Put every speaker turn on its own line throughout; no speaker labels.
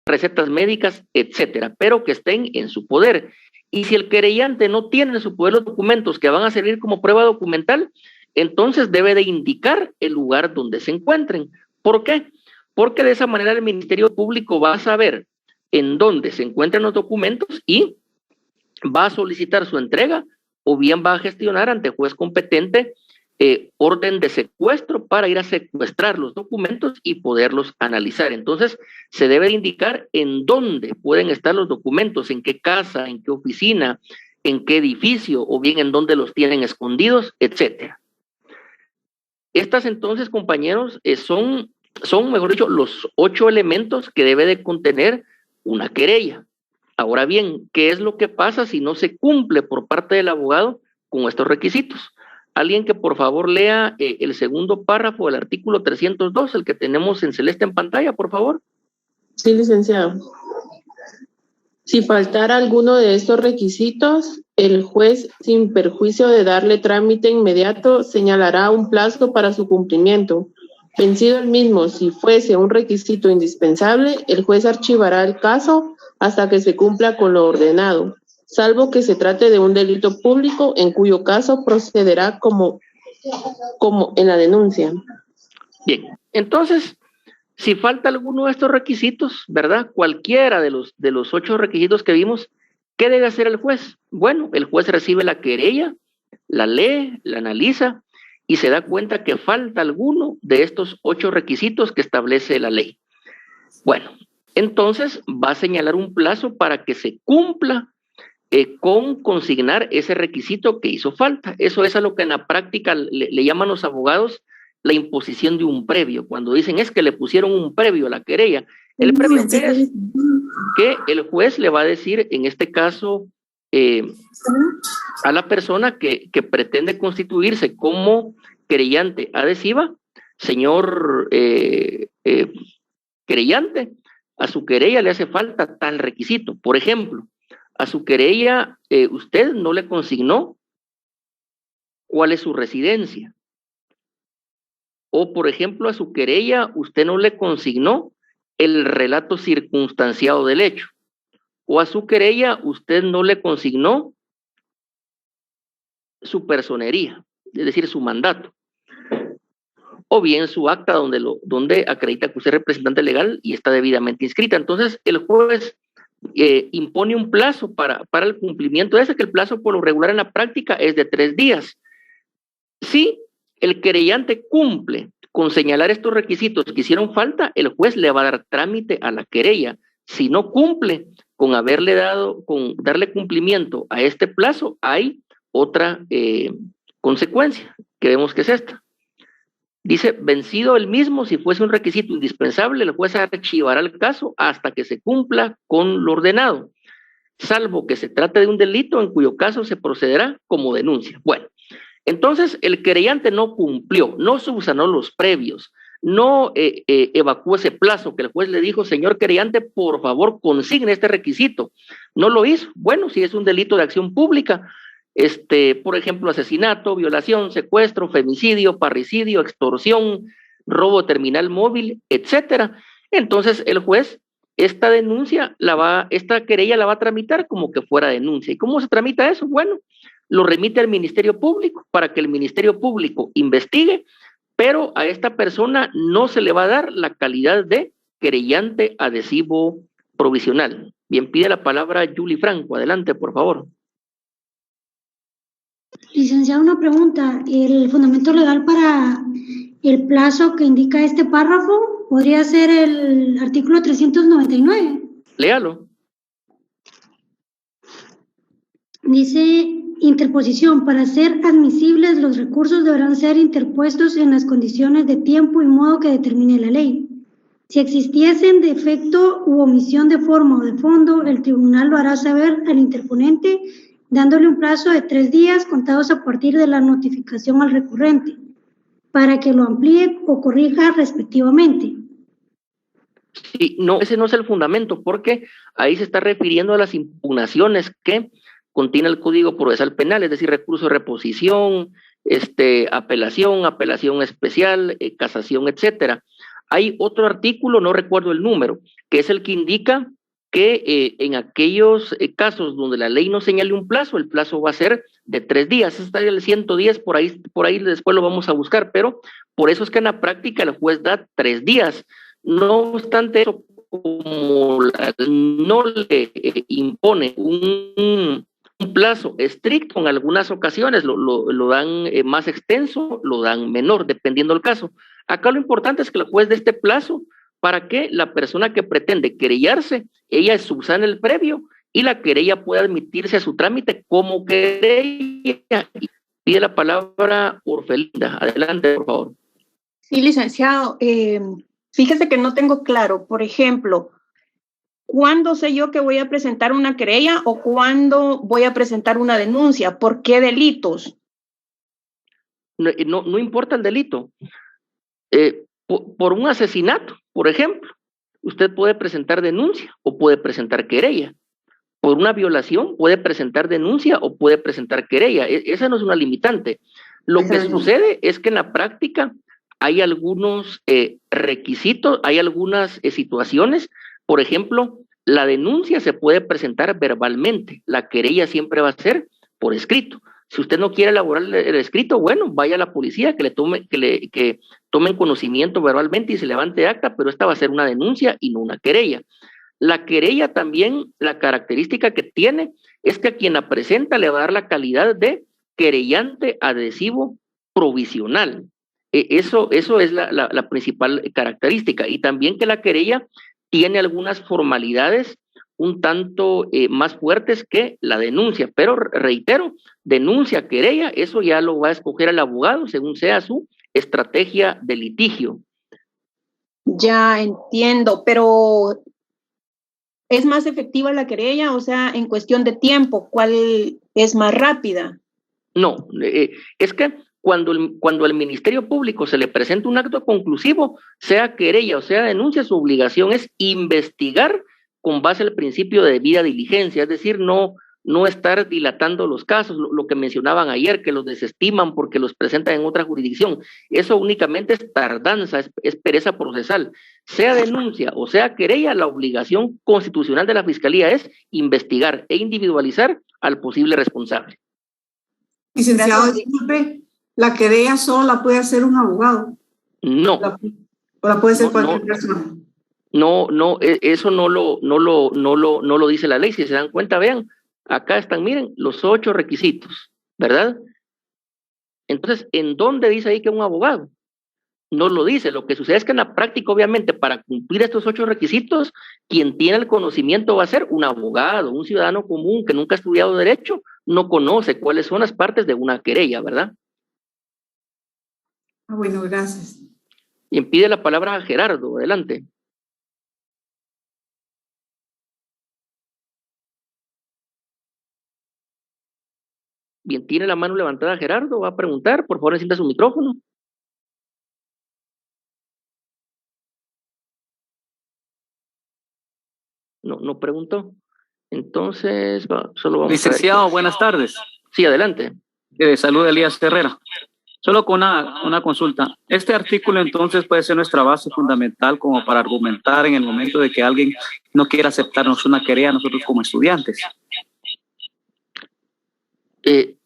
recetas médicas, etcétera, pero que estén en su poder. Y si el querellante no tiene en su poder los documentos que van a servir como prueba documental, entonces debe de indicar el lugar donde se encuentren. ¿Por qué? Porque de esa manera el Ministerio Público va a saber en dónde se encuentran los documentos y va a solicitar su entrega o bien va a gestionar ante juez competente orden de secuestro para ir a secuestrar los documentos y poderlos analizar. Entonces, se debe indicar en dónde pueden estar los documentos, en qué casa, en qué oficina, en qué edificio, o bien en dónde los tienen escondidos, etcétera. Estas entonces, compañeros, son, mejor dicho, los 8 elementos que debe de contener una querella. Ahora bien, ¿qué es lo que pasa si no se cumple por parte del abogado con estos requisitos? Alguien que por favor lea el segundo párrafo del artículo 302, el que tenemos en celeste en pantalla, por favor.
Sí, licenciado. Si faltara alguno de estos requisitos, el juez, sin perjuicio de darle trámite inmediato, señalará un plazo para su cumplimiento. Vencido el mismo, si fuese un requisito indispensable, el juez archivará el caso hasta que se cumpla con lo ordenado, salvo que se trate de un delito público, en cuyo caso procederá como en la denuncia.
Bien, entonces, si falta alguno de estos requisitos, ¿verdad? Cualquiera de los 8 requisitos que vimos, ¿qué debe hacer el juez? Bueno, el juez recibe la querella, la lee, la analiza y se da cuenta que falta alguno de estos 8 requisitos que establece la ley. Bueno, entonces va a señalar un plazo para que se cumpla con consignar ese requisito que hizo falta. Eso es a lo que en la práctica le llaman los abogados la imposición de un previo. Cuando dicen es que le pusieron un previo a la querella, el previo es que el juez le va a decir, en este caso, a la persona que pretende constituirse como querellante adhesiva, señor querellante, a su querella le hace falta tal requisito. Por ejemplo, a su querella usted no le consignó cuál es su residencia. O, por ejemplo, a su querella usted no le consignó el relato circunstanciado del hecho. O a su querella usted no le consignó su personería, es decir, su mandato. O bien su acta donde acredita que usted es representante legal y está debidamente inscrita. Entonces, el juez impone un plazo para el cumplimiento de ese, que el plazo por lo regular en la práctica es de 3 días. Si el querellante cumple con señalar estos requisitos que hicieron falta, el juez le va a dar trámite a la querella. Si no cumple con darle cumplimiento a este plazo, hay otra consecuencia, que vemos que es esta. Dice, vencido el mismo, si fuese un requisito indispensable, el juez archivará el caso hasta que se cumpla con lo ordenado, salvo que se trate de un delito, en cuyo caso se procederá como denuncia. Bueno, entonces el querellante no cumplió, no subsanó los previos, no evacuó ese plazo que el juez le dijo, señor querellante, por favor consigne este requisito. No lo hizo. Bueno, si es un delito de acción pública, por ejemplo, asesinato, violación, secuestro, femicidio, parricidio, extorsión, robo terminal móvil, etcétera. Entonces el juez, esta querella la va a tramitar como que fuera denuncia. ¿Y cómo se tramita eso? Bueno, lo remite al Ministerio Público para que el Ministerio Público investigue, pero a esta persona no se le va a dar la calidad de querellante adhesivo provisional. Bien, pide la palabra Yuli Franco. Adelante, por favor.
Licenciado, una pregunta. ¿El fundamento legal para el plazo que indica este párrafo podría ser el artículo 399?
Léalo.
Dice, interposición. Para ser admisibles, los recursos deberán ser interpuestos en las condiciones de tiempo y modo que determine la ley. Si existiesen defecto u omisión de forma o de fondo, el tribunal lo hará saber al interponente, dándole un plazo de 3 días contados a partir de la notificación al recurrente, para que lo amplíe o corrija respectivamente.
Sí, no, ese no es el fundamento, porque ahí se está refiriendo a las impugnaciones que contiene el Código Procesal Penal, es decir, recurso de reposición, apelación especial, casación, etcétera. hay otro artículo, no recuerdo el número, que es el que indica que en aquellos casos donde la ley no señale un plazo, el plazo va a ser de 3 días. Está el 110, por ahí después lo vamos a buscar, pero por eso es que en la práctica el juez da 3 días. No obstante eso, como no le impone un plazo estricto, en algunas ocasiones lo dan más extenso, lo dan menor, dependiendo del caso. Acá lo importante es que el juez dé este plazo para que la persona que pretende querellarse, ella subsane el previo y la querella pueda admitirse a su trámite como querella. Pide la palabra Orfelinda. Adelante, por favor.
Sí, licenciado. Fíjese que no tengo claro, por ejemplo, ¿cuándo sé yo que voy a presentar una querella o cuándo voy a presentar una denuncia? ¿Por qué delitos?
No importa el delito. Por un asesinato, por ejemplo, usted puede presentar denuncia o puede presentar querella. Por una violación puede presentar denuncia o puede presentar querella. Esa no es una limitante. Lo que sucede es que en la práctica hay algunos requisitos, hay algunas situaciones. Por ejemplo, la denuncia se puede presentar verbalmente, la querella siempre va a ser por escrito. Si usted no quiere elaborar el escrito, bueno, vaya a la policía que tomen conocimiento verbalmente y se levante acta, pero esta va a ser una denuncia y no una querella. La querella también, la característica que tiene es que a quien la presenta le va a dar la calidad de querellante adhesivo provisional. Eso es la principal característica. Y también que la querella tiene algunas formalidades un tanto más fuertes que la denuncia, pero reitero, denuncia, querella, eso ya lo va a escoger el abogado según sea su estrategia de litigio.
Ya entiendo, pero ¿es más efectiva la querella? O sea, en cuestión de tiempo, ¿cuál es más rápida?
No, es que cuando al Ministerio Público se le presenta un acto conclusivo, sea querella o sea denuncia, su obligación es investigar con base al principio de debida diligencia, es decir, no estar dilatando los casos, lo que mencionaban ayer, que los desestiman porque los presentan en otra jurisdicción. Eso únicamente es tardanza, es pereza procesal. Sea denuncia o sea querella, la obligación constitucional de la Fiscalía es investigar e individualizar al posible responsable.
Licenciado, disculpe, la querella solo la puede hacer un abogado.
No.
O la puede hacer cualquier persona.
No, eso no lo dice la ley. Si se dan cuenta, vean, acá están, miren, los 8 requisitos, ¿verdad? Entonces, ¿en dónde dice ahí que un abogado? No lo dice. Lo que sucede es que en la práctica, obviamente, para cumplir estos 8 requisitos, quien tiene el conocimiento va a ser un abogado, un ciudadano común que nunca ha estudiado derecho, no conoce cuáles son las partes de una querella, ¿verdad?
Bueno, gracias.
Y pide la palabra a Gerardo, adelante. Bien, tiene la mano levantada Gerardo, va a preguntar, por favor encienda su micrófono. No preguntó. Entonces, solo vamos
Licenciado,
a ver.
buenas tardes.
Sí, adelante.
Saluda Elías Herrera. Solo con una consulta. Este artículo entonces puede ser nuestra base fundamental como para argumentar en el momento de que alguien no quiera aceptarnos una querella a nosotros como estudiantes.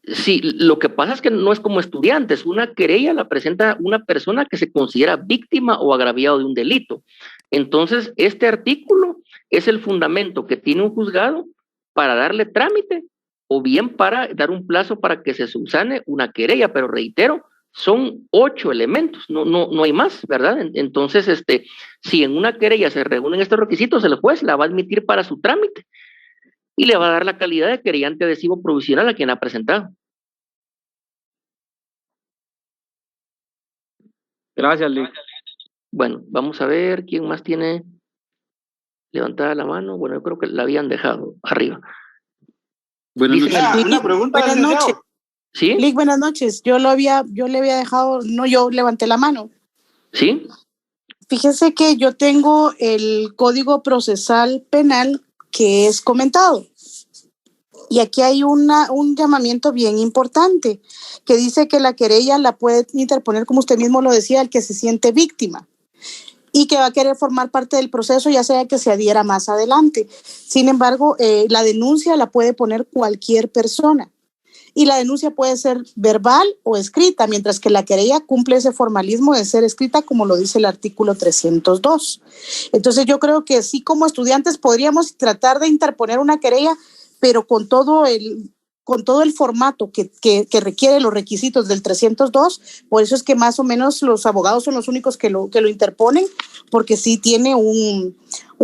Sí, lo que pasa es que no es como estudiantes. Una querella la presenta una persona que se considera víctima o agraviado de un delito. Entonces, este artículo es el fundamento que tiene un juzgado para darle trámite o bien para dar un plazo para que se subsane una querella, pero reitero, son 8 elementos, no hay más, ¿verdad? Entonces, si en una querella se reúnen estos requisitos, el juez la va a admitir para su trámite y le va a dar la calidad de querellante adhesivo provisional a quien ha presentado.
Gracias, Lee.
Bueno, vamos a ver quién más tiene levantada la mano. Bueno, yo creo que la habían dejado arriba.
Buenas noches.
Una pregunta.
Buenas noches.
¿Sí?
Lick, buenas noches. Yo le había dejado, yo levanté la mano.
¿Sí?
Fíjese que yo tengo el Código Procesal Penal que es comentado. Y aquí hay un llamamiento bien importante que dice que la querella la puede interponer, como usted mismo lo decía, el que se siente víctima. y que va a querer formar parte del proceso, ya sea que se adhiera más adelante. Sin embargo, la denuncia la puede poner cualquier persona y la denuncia puede ser verbal o escrita, mientras que la querella cumple ese formalismo de ser escrita, como lo dice el artículo 302. Entonces yo creo que sí, como estudiantes podríamos tratar de interponer una querella, pero con todo el formato que requiere los requisitos del 302, por eso es que más o menos los abogados son los únicos que lo interponen, porque sí tiene un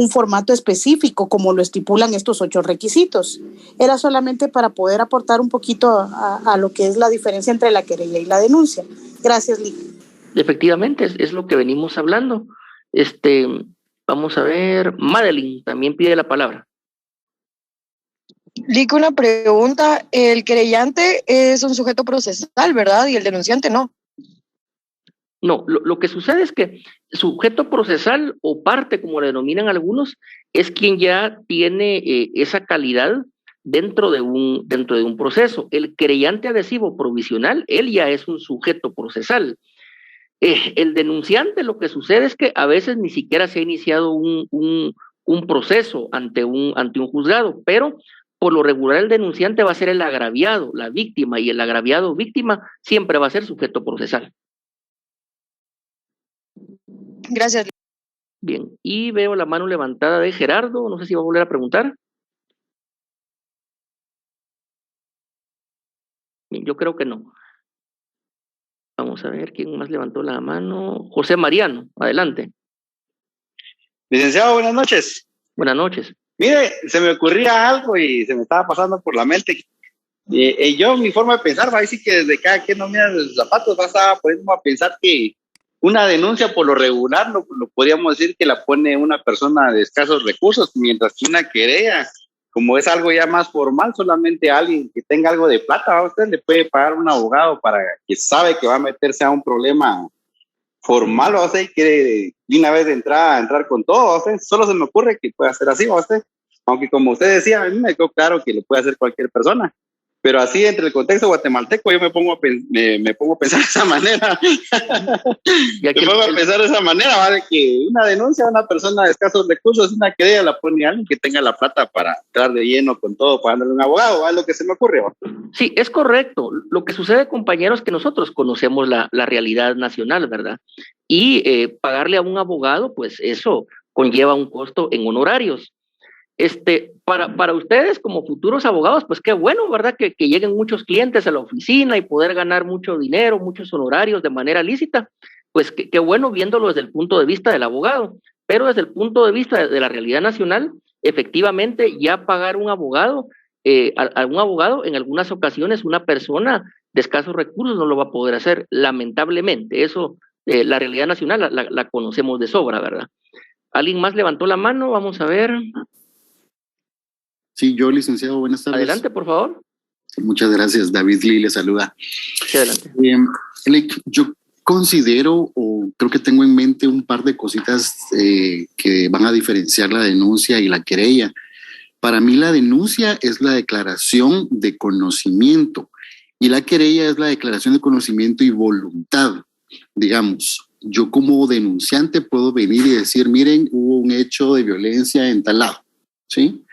formato específico, como lo estipulan estos 8 requisitos. Era solamente para poder aportar un poquito a lo que es la diferencia entre la querella y la denuncia. Gracias, Lick.
Efectivamente, es lo que venimos hablando. Vamos a ver, Madeline también pide la palabra.
Lick, una pregunta. El querellante es un sujeto procesal, ¿verdad? Y el denunciante no.
No, lo que sucede es que sujeto procesal o parte, como le denominan algunos, es quien ya tiene esa calidad dentro de un proceso. El querellante adhesivo provisional, él ya es un sujeto procesal. El denunciante, lo que sucede es que a veces ni siquiera se ha iniciado un proceso ante un juzgado, pero por lo regular el denunciante va a ser el agraviado, la víctima, y el agraviado víctima siempre va a ser sujeto procesal.
Gracias.
Bien, y veo la mano levantada de Gerardo, no sé si va a volver a preguntar. Bien, yo creo que no. Vamos a ver quién más levantó la mano. José Mariano, adelante.
Licenciado, buenas noches.
Buenas noches.
Mire, se me ocurría algo y se me estaba pasando por la mente. Yo, mi forma de pensar, va a decir que desde cada quien no mira los zapatos, va a estar poniendo a pensar que una denuncia por lo regular lo podríamos decir que la pone una persona de escasos recursos, mientras que una querella, como es algo ya más formal, solamente alguien que tenga algo de plata, usted le puede pagar un abogado para que sabe que va a meterse a un problema formal, o sea, y quiere de una vez de entrar con todo, o sea, solo se me ocurre que puede hacer así, o sea, aunque como usted decía, a mí me quedó claro que lo puede hacer cualquier persona, pero así entre el contexto guatemalteco yo me pongo a pensar de esa manera. Me pongo a pensar de esa manera, ¿vale? Que una denuncia a una persona de escasos recursos, una querella la pone a alguien que tenga la plata para entrar de lleno con todo, pagándole un abogado, ¿vale? Lo que se me ocurre, ¿vale?
Sí, es correcto. Lo que sucede, compañeros, es que nosotros conocemos la realidad nacional, ¿verdad? Y pagarle a un abogado, pues eso conlleva un costo en honorarios. Para ustedes como futuros abogados, pues qué bueno, ¿verdad? Que lleguen muchos clientes a la oficina y poder ganar mucho dinero, muchos honorarios de manera lícita, pues qué bueno viéndolo desde el punto de vista del abogado, pero desde el punto de vista de la realidad nacional, efectivamente ya pagar un abogado, a un abogado en algunas ocasiones una persona de escasos recursos no lo va a poder hacer, lamentablemente, eso, la realidad nacional la conocemos de sobra, ¿verdad? ¿Alguien más levantó la mano? Vamos a ver.
Sí, yo, licenciado, buenas tardes.
Adelante, por favor.
Muchas gracias. David Lee le saluda.
Sí, adelante.
Yo considero, o creo que tengo en mente un par de cositas que van a diferenciar la denuncia y la querella. Para mí la denuncia es la declaración de conocimiento y la querella es la declaración de conocimiento y voluntad. Digamos, yo como denunciante puedo venir y decir, miren, hubo un hecho de violencia en tal lado, ¿sí?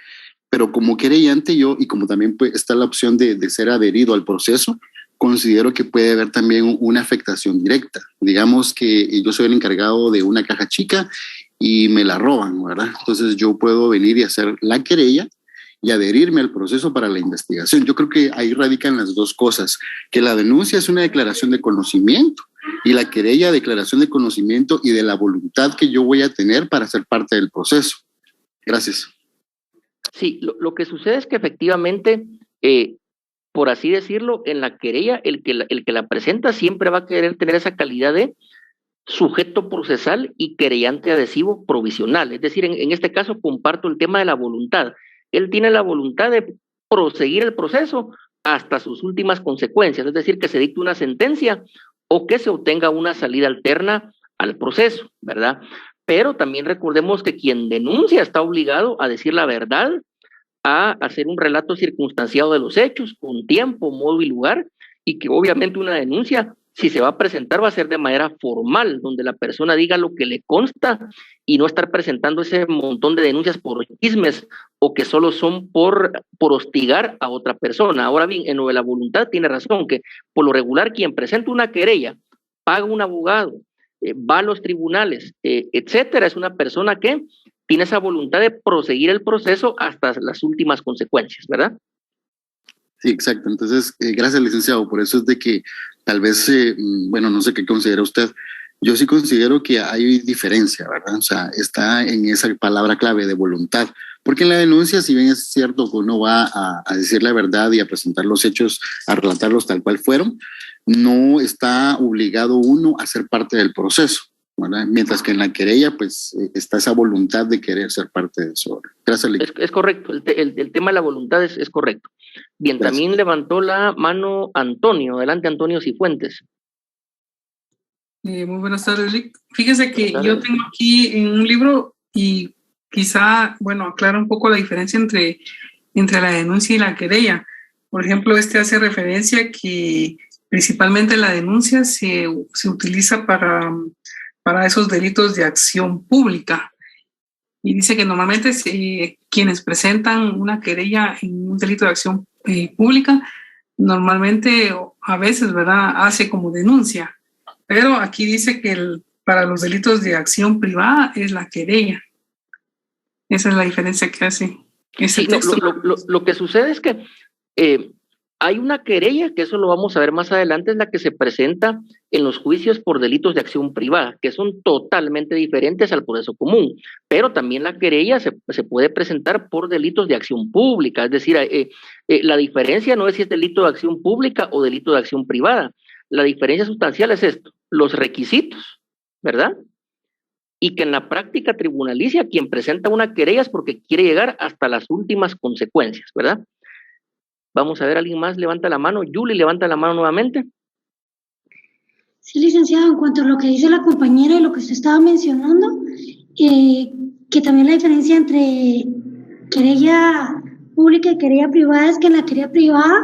Pero como querellante yo, y como también está la opción de ser adherido al proceso, considero que puede haber también una afectación directa. Digamos que yo soy el encargado de una caja chica y me la roban, ¿verdad? Entonces yo puedo venir y hacer la querella y adherirme al proceso para la investigación. Yo creo que ahí radican las dos cosas, que la denuncia es una declaración de conocimiento y la querella declaración de conocimiento y de la voluntad que yo voy a tener para ser parte del proceso. Gracias.
Sí, lo que sucede es que efectivamente, por así decirlo, en la querella, el que la presenta siempre va a querer tener esa calidad de sujeto procesal y querellante adhesivo provisional. Es decir, en este caso comparto el tema de la voluntad. Él tiene la voluntad de proseguir el proceso hasta sus últimas consecuencias, es decir, que se dicte una sentencia o que se obtenga una salida alterna al proceso, ¿verdad? Pero también recordemos que quien denuncia está obligado a decir la verdad, a hacer un relato circunstanciado de los hechos, con tiempo, modo y lugar, y que obviamente una denuncia si se va a presentar va a ser de manera formal, donde la persona diga lo que le consta y no estar presentando ese montón de denuncias por chismes o que solo son por hostigar a otra persona. Ahora bien, en lo de la voluntad tiene razón, que por lo regular quien presenta una querella, paga un abogado, va a los tribunales, etcétera, es una persona que tiene esa voluntad de proseguir el proceso hasta las últimas consecuencias, ¿verdad?
Sí, exacto. Entonces, gracias, licenciado. Por eso es de que tal vez, bueno, no sé qué considera usted. Yo sí considero que hay diferencia, ¿verdad? O sea, está en esa palabra clave de voluntad. Porque en la denuncia, si bien es cierto que uno va a decir la verdad y a presentar los hechos, a relatarlos tal cual fueron, no está obligado uno a ser parte del proceso, ¿verdad? Mientras que en la querella, pues, está esa voluntad de querer ser parte de eso. Gracias, licenciado.
Es correcto, el tema de la voluntad es correcto. Bien, gracias. También levantó la mano Antonio. Adelante, Antonio Cifuentes.
Muy buenas tardes, Lic. Fíjese que yo tengo aquí en un libro y quizá, bueno, aclara un poco la diferencia entre la denuncia y la querella. Por ejemplo, hace referencia que principalmente la denuncia se utiliza para esos delitos de acción pública. Y dice que normalmente quienes presentan una querella en un delito de acción pública, normalmente a veces, ¿verdad?, hace como denuncia. Pero aquí dice que para los delitos de acción privada es la querella. Esa es la diferencia que hace ese texto.
Lo que sucede es que hay una querella, que eso lo vamos a ver más adelante, es la que se presenta en los juicios por delitos de acción privada, que son totalmente diferentes al proceso común, pero también la querella se puede presentar por delitos de acción pública, es decir, la diferencia no es si es delito de acción pública o delito de acción privada, la diferencia sustancial es esto, los requisitos, ¿verdad? Y que en la práctica tribunalicia quien presenta una querella es porque quiere llegar hasta las últimas consecuencias, ¿verdad? Vamos a ver, ¿alguien más levanta la mano? Yuli, levanta la mano nuevamente.
Sí, licenciado, en cuanto a lo que dice la compañera y lo que usted estaba mencionando, que también la diferencia entre querella pública y querella privada es que en la querella privada,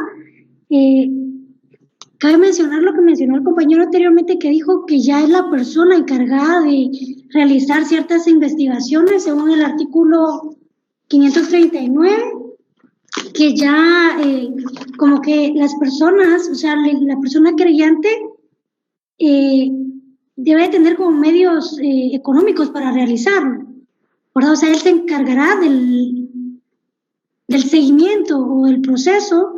cabe mencionar lo que mencionó el compañero anteriormente, que dijo que ya es la persona encargada de realizar ciertas investigaciones según el artículo 539, que ya como que las personas, o sea, la persona querellante debe tener como medios económicos para realizarlo, ¿verdad? O sea, él se encargará del seguimiento o del proceso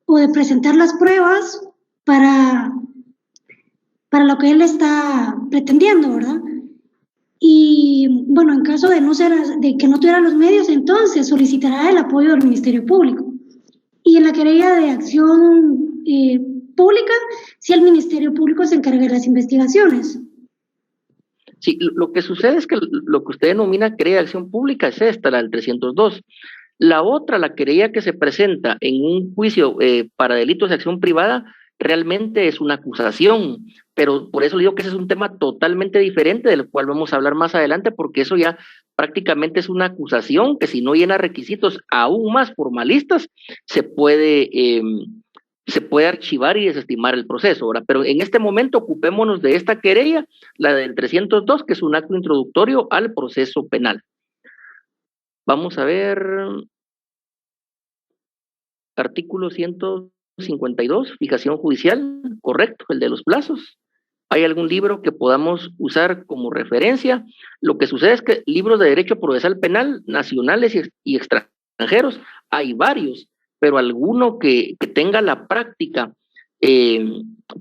o de presentar las pruebas para lo que él está pretendiendo, ¿verdad? Y bueno, en caso de que no tuviera los medios, entonces solicitará el apoyo del Ministerio Público. Y en la querella de acción pública, si el Ministerio Público se encarga de las investigaciones.
Sí, lo que sucede es que lo que usted denomina querella de acción pública es esta, la del 302. La otra, la querella que se presenta en un juicio para delitos de acción privada, realmente es una acusación, pero por eso digo que ese es un tema totalmente diferente del cual vamos a hablar más adelante, porque eso ya prácticamente es una acusación que si no llena requisitos aún más formalistas, se puede archivar y desestimar el proceso, ¿verdad? Pero en este momento ocupémonos de esta querella, la del 302, que es un acto introductorio al proceso penal. Vamos a ver, artículo 152, fijación judicial, correcto, el de los plazos. ¿Hay algún libro que podamos usar como referencia? Lo que sucede es que libros de derecho procesal penal, nacionales y extranjeros, hay varios, pero alguno que tenga la práctica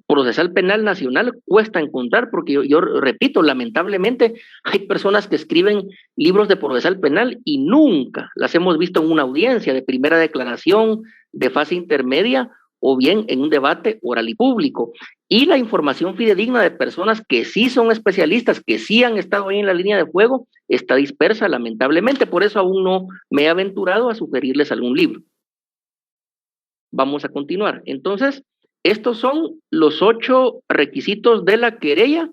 procesal penal nacional cuesta encontrar, porque yo repito, lamentablemente hay personas que escriben libros de procesal penal y nunca las hemos visto en una audiencia de primera declaración, de fase intermedia, o bien en un debate oral y público. Y la información fidedigna de personas que sí son especialistas, que sí han estado ahí en la línea de fuego, está dispersa lamentablemente, por eso aún no me he aventurado a sugerirles algún libro. Vamos a continuar. Entonces, estos son los 8 requisitos de la querella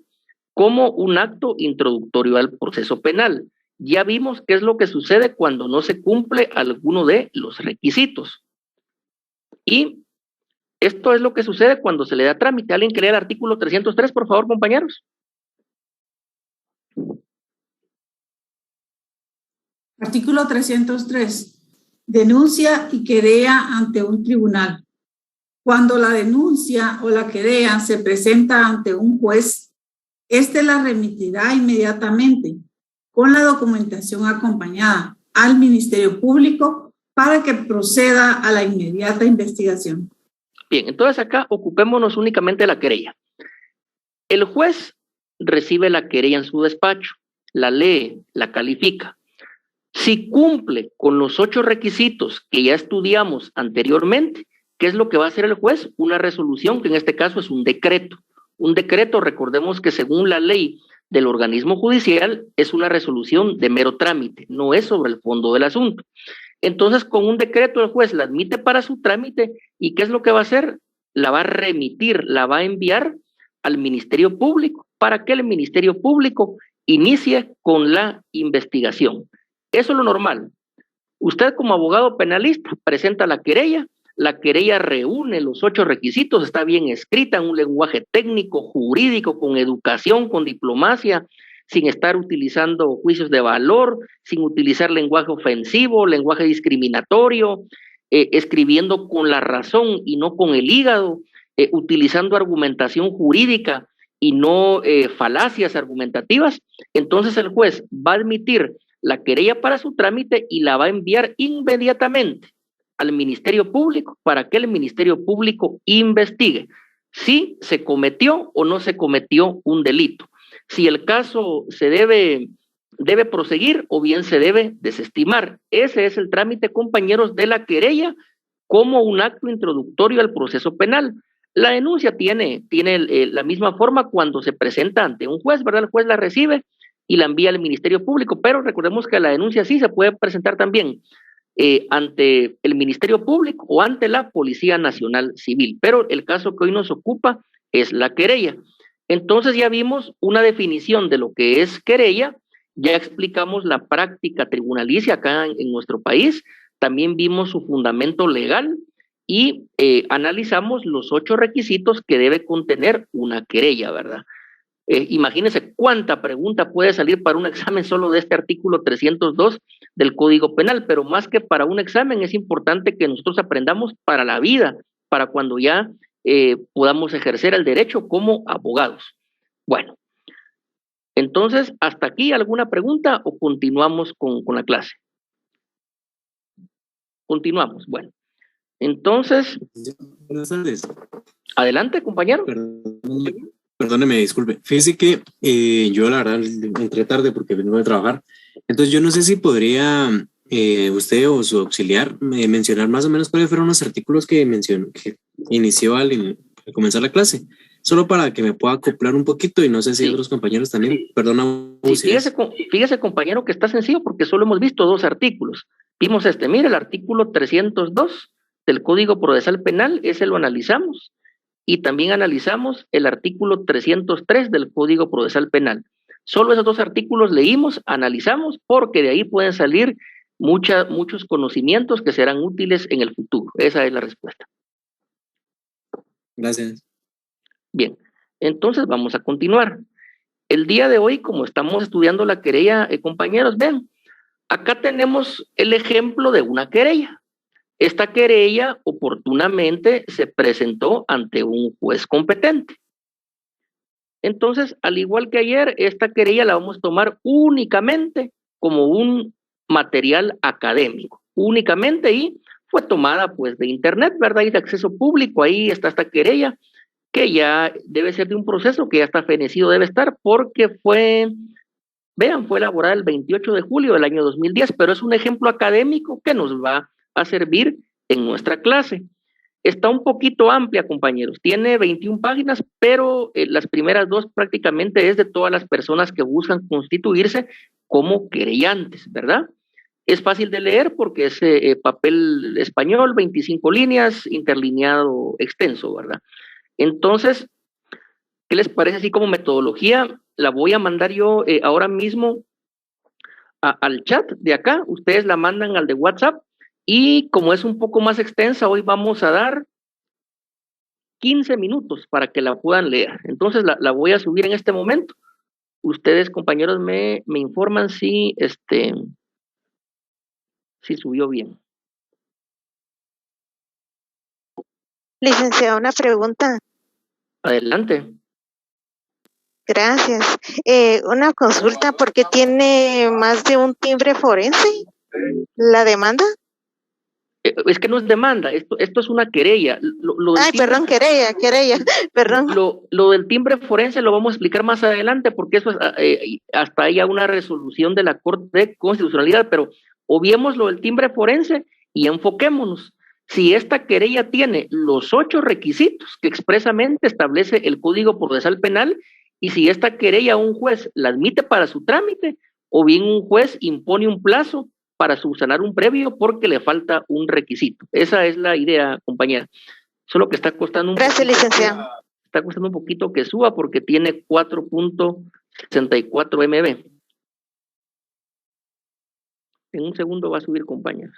como un acto introductorio al proceso penal. Ya vimos qué es lo que sucede cuando no se cumple alguno de los requisitos. Y Esto es lo que sucede cuando se le da trámite. ¿Alguien que lea el artículo 303, por favor, compañeros?
Artículo 303. Denuncia y querella ante un tribunal. Cuando la denuncia o la querella se presenta ante un juez, éste la remitirá inmediatamente con la documentación acompañada al Ministerio Público para que proceda a la inmediata investigación.
Bien, entonces acá ocupémonos únicamente de la querella. El juez recibe la querella en su despacho, la lee, la califica. Si cumple con los 8 requisitos que ya estudiamos anteriormente, ¿qué es lo que va a hacer el juez? Una resolución, que en este caso es un decreto. Un decreto, recordemos que según la ley del organismo judicial, es una resolución de mero trámite, no es sobre el fondo del asunto. Entonces, con un decreto el juez la admite para su trámite, ¿y qué es lo que va a hacer? La va a remitir, la va a enviar al Ministerio Público, para que el Ministerio Público inicie con la investigación. Eso es lo normal. Usted como abogado penalista presenta la querella reúne los 8 requisitos, está bien escrita en un lenguaje técnico, jurídico, con educación, con diplomacia, sin estar utilizando juicios de valor, sin utilizar lenguaje ofensivo, lenguaje discriminatorio, escribiendo con la razón y no con el hígado, utilizando argumentación jurídica y no falacias argumentativas. Entonces el juez va a admitir la querella para su trámite y la va a enviar inmediatamente al Ministerio Público para que el Ministerio Público investigue si se cometió o no se cometió un delito, si el caso se debe proseguir o bien se debe desestimar. Ese es el trámite, compañeros, de la querella como un acto introductorio al proceso penal. La denuncia tiene la misma forma cuando se presenta ante un juez, ¿verdad? El juez la recibe y la envía al Ministerio Público, pero recordemos que la denuncia sí se puede presentar también ante el Ministerio Público o ante la Policía Nacional Civil, pero el caso que hoy nos ocupa es la querella. Entonces ya vimos una definición de lo que es querella, ya explicamos la práctica tribunalicia acá en nuestro país, también vimos su fundamento legal y analizamos los 8 requisitos que debe contener una querella, ¿verdad? Imagínense cuánta pregunta puede salir para un examen solo de este artículo 302 del Código Penal, pero más que para un examen es importante que nosotros aprendamos para la vida, para cuando ya podamos ejercer el derecho como abogados. Bueno, entonces, ¿hasta aquí alguna pregunta o continuamos con la clase? Continuamos, bueno. Entonces,
buenas tardes.
Adelante, compañero.
Perdóneme, disculpe. Fíjese que yo la verdad entré tarde porque vengo de trabajar. Entonces yo no sé si podría usted o su auxiliar mencionar más o menos cuáles fueron los artículos que inició al comenzar la clase. Solo para que me pueda acoplar un poquito y no sé si otros compañeros también. Sí. Perdona.
Sí, fíjese, compañero, que está sencillo porque solo hemos visto 2 artículos. Vimos mire, el artículo 302 del Código Procesal Penal, ese lo analizamos. Y también analizamos el artículo 303 del Código Procesal Penal. Solo esos 2 artículos leímos, analizamos, porque de ahí pueden salir muchos conocimientos que serán útiles en el futuro. Esa es la respuesta.
Gracias.
Bien, entonces vamos a continuar. El día de hoy, como estamos estudiando la querella, compañeros, vean, acá tenemos el ejemplo de una querella. Esta querella oportunamente se presentó ante un juez competente. Entonces, al igual que ayer, esta querella la vamos a tomar únicamente como un material académico, únicamente, y fue tomada pues de internet, ¿verdad? Y de acceso público, ahí está esta querella, que ya debe ser de un proceso que ya está fenecido, debe estar, porque fue elaborada el 28 de julio del año 2010, pero es un ejemplo académico que nos va a servir en nuestra clase. Está un poquito amplia, compañeros, tiene 21 páginas, pero las primeras 2 prácticamente es de todas las personas que buscan constituirse como querellantes, ¿verdad? Es fácil de leer porque es papel español, 25 líneas, interlineado extenso, ¿verdad? Entonces, ¿qué les parece así como metodología? La voy a mandar yo ahora mismo al chat de acá, ustedes la mandan al de WhatsApp. Y como es un poco más extensa, hoy vamos a dar 15 minutos para que la puedan leer. Entonces la voy a subir en este momento. Ustedes, compañeros, me informan si subió bien.
Licenciado, una pregunta.
Adelante.
Gracias. Una consulta, ¿por qué tiene más de un timbre forense la demanda?
Es que no es demanda, esto es una querella.
Ay, perdón, querella, perdón.
Lo del timbre forense lo vamos a explicar más adelante, porque eso es, hasta haya una resolución de la Corte de Constitucionalidad, pero obviemos lo del timbre forense y enfoquémonos. Si esta querella tiene los 8 requisitos que expresamente establece el Código Procesal Penal, y si esta querella un juez la admite para su trámite, o bien un juez impone un plazo para subsanar un previo porque le falta un requisito. Esa es la idea, compañera. Solo que está costando
Gracias, licenciado.
Está costando un poquito que suba porque tiene 4.64 MB. En un segundo va a subir, compañeros.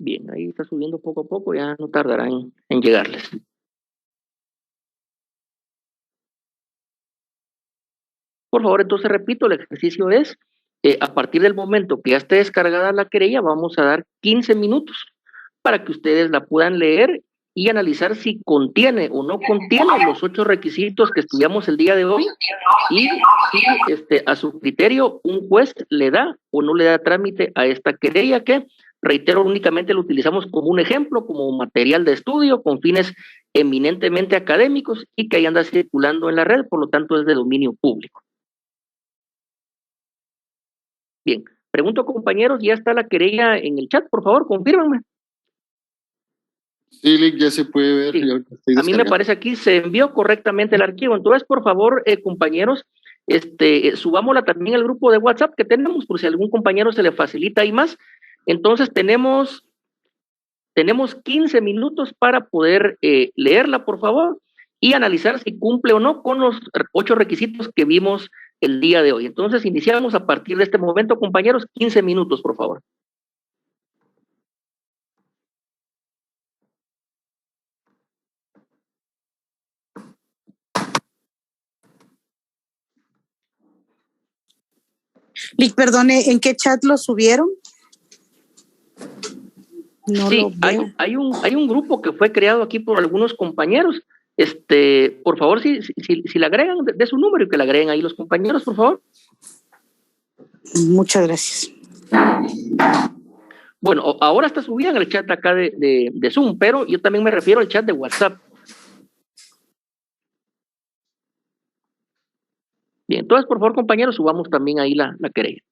Bien, ahí está subiendo poco a poco, ya no tardará en llegarles. Por favor, entonces repito, el ejercicio es, a partir del momento que ya esté descargada la querella, vamos a dar 15 minutos para que ustedes la puedan leer y analizar si contiene o no contiene los 8 requisitos que estudiamos el día de hoy, y si a su criterio un juez le da o no le da trámite a esta querella, que, reitero, únicamente lo utilizamos como un ejemplo, como material de estudio con fines eminentemente académicos y que ahí anda circulando en la red, por lo tanto es de dominio público. Bien, pregunto, compañeros, ¿ya está la querella en el chat? Por favor, confírmenme.
Sí, Lick, ya se puede ver.
Sí. A mí me parece aquí se envió correctamente el archivo. Entonces, por favor, compañeros, subámosla también al grupo de WhatsApp que tenemos, por si a algún compañero se le facilita ahí más. Entonces, tenemos 15 minutos para poder leerla, por favor, y analizar si cumple o no con los 8 requisitos que vimos el día de hoy. Entonces, iniciamos a partir de este momento, compañeros, 15 minutos, por favor.
Lick, perdone, ¿en qué chat lo subieron? No
sí,
lo veo.
Hay un grupo que fue creado aquí por algunos compañeros. Por favor, si le agregan de su número y que le agreguen ahí los compañeros, por favor.
Muchas gracias.
Bueno, ahora está subida en el chat acá de Zoom, pero yo también me refiero al chat de WhatsApp. Bien, entonces, por favor, compañeros, subamos también ahí la querella.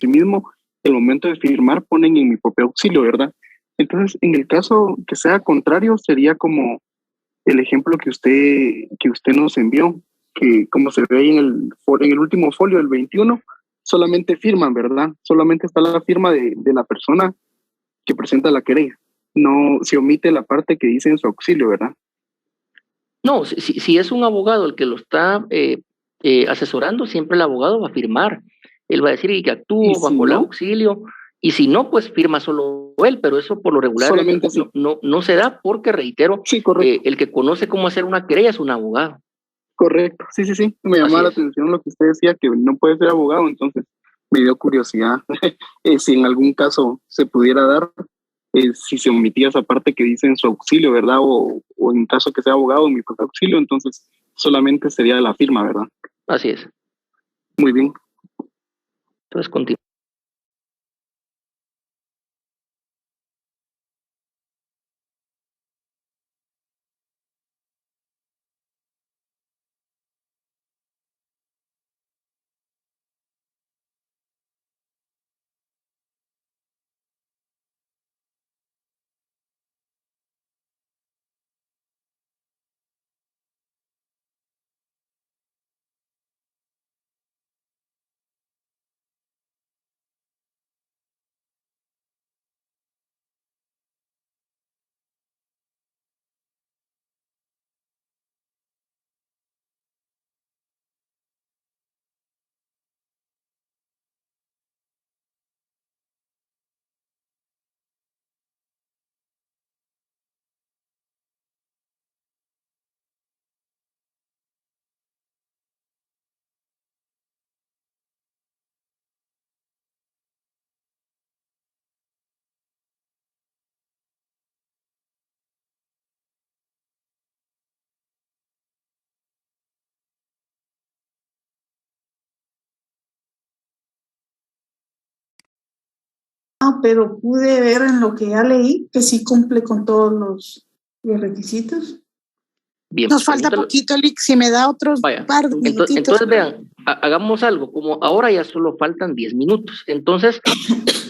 mismo, el momento de firmar ponen en mi propio auxilio, ¿verdad? Entonces, en el caso que sea contrario, sería como el ejemplo que usted nos envió, que como se ve ahí en el último folio, el 21, solamente firman, ¿verdad? Solamente está la firma de la persona que presenta la querella. No se omite la parte que dice en su auxilio, ¿verdad?
No, si es un abogado el que lo está asesorando, siempre el abogado va a firmar. Él va a decir que actúo bajo el auxilio, y si no, pues firma solo él, pero eso por lo regular no se da porque, reitero, el que conoce cómo hacer una querella es un abogado.
Correcto, sí. Me llamaba la atención lo que usted decía, que no puede ser abogado, entonces me dio curiosidad si en algún caso se pudiera dar, si se omitía esa parte que dice en su auxilio, ¿verdad? O en caso que sea abogado en mi propio auxilio, entonces solamente sería la firma, ¿verdad?
Así es.
Muy bien.
Entonces, continúa.
Pero pude ver en lo que ya leí que sí cumple con todos los requisitos.
Bien,
nos falta poquito, Lick, si me da otros par de minutitos.
Entonces vean, hagamos algo, como ahora ya solo faltan 10 minutos, entonces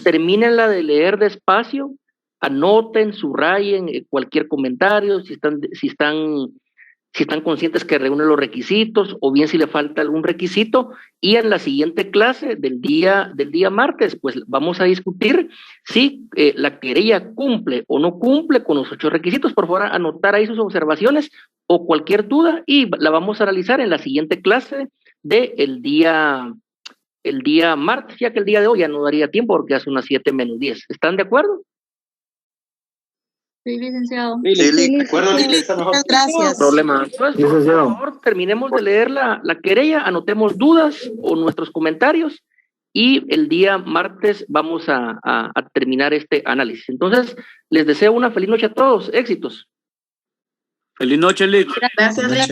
termínenla de leer despacio, anoten, subrayen cualquier comentario, si están conscientes que reúnen los requisitos, o bien si le falta algún requisito, y en la siguiente clase del día martes, pues vamos a discutir si la querella cumple o no cumple con los 8 requisitos. Por favor, anotar ahí sus observaciones o cualquier duda, y la vamos a analizar en la siguiente clase del día martes, ya que el día de hoy ya no daría tiempo porque hace unas 7:10. ¿Están de acuerdo?
Sí, licenciado.
Sí, de acuerdo, licenciado.
Gracias.
No problema. Entonces, por favor, terminemos de leer la querella, anotemos dudas o nuestros comentarios, y el día martes vamos a terminar este análisis. Entonces, les deseo una feliz noche a todos. Éxitos.
Feliz noche, Lick.
Gracias, Lick.